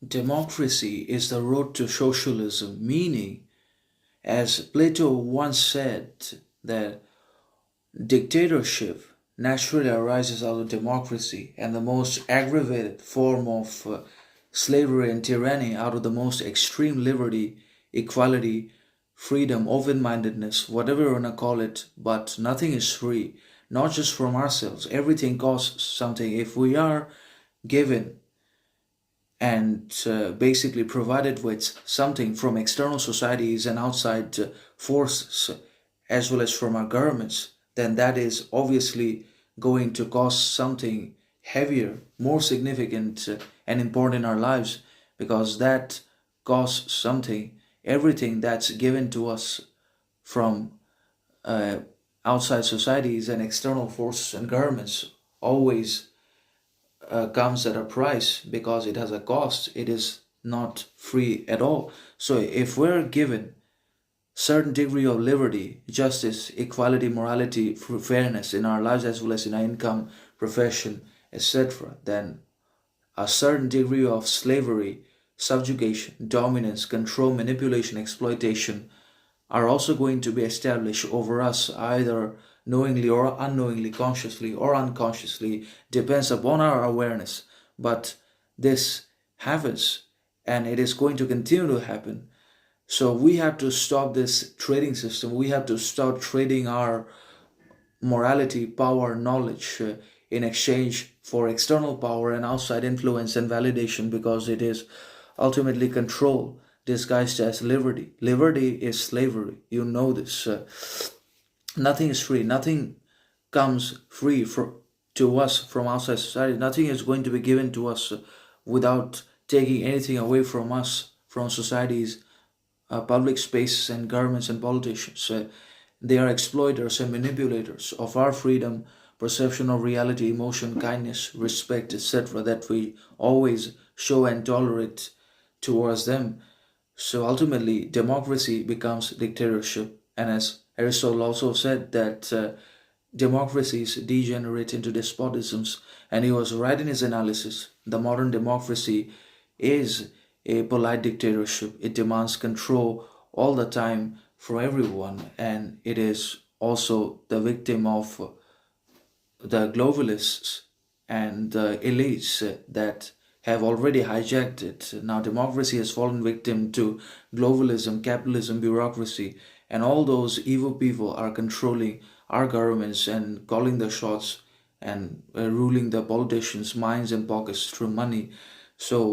Democracy is the road to socialism, meaning, as Plato once said, that dictatorship naturally arises out of democracy, and the most aggravated form of slavery and tyranny out of the most extreme liberty, equality, freedom, open mindedness, whatever you want to call it, but nothing is free, not just from ourselves. Everything costs something. If we are given and basically provided with something from external societies and outside forces, as well as from our governments, then that is obviously going to cost something heavier, more significant, and important in our lives, because that costs something. Everything that's given to us from uh, outside societies and external forces and governments always comes at a price because it has a cost. It is not free at all. So if we're given certain degree of liberty, justice, equality, morality, fairness in our lives as well as in our income, profession, etc., then a certain degree of slavery, subjugation, dominance, control, manipulation, exploitation are also going to be established over us, either knowingly or unknowingly, consciously or unconsciously, depends upon our awareness. But this happens and it is going to continue to happen. So we have to stop this trading system. We have to stop trading our morality, power, knowledge in exchange for external power and outside influence and validation, because it is ultimately control disguised as liberty. Liberty is slavery. You know this. Nothing is free. Nothing comes free to us from outside society. Nothing is going to be given to us without taking anything away from us, from societies, public spaces, and governments and politicians. They are exploiters and manipulators of our freedom, perception of reality, emotion, kindness, respect, etc., that we always show and tolerate towards them. So ultimately, democracy becomes dictatorship. And as Aristotle also said, that democracies degenerate into despotisms, and he was right in his analysis. The modern democracy is a polite dictatorship. It demands control all the time from everyone, and it is also the victim of the globalists and the elites that have already hijacked it. Now, democracy has fallen victim to globalism, capitalism, bureaucracy, and all those evil people are controlling our governments and calling the shots and ruling the politicians' minds and pockets through money. So,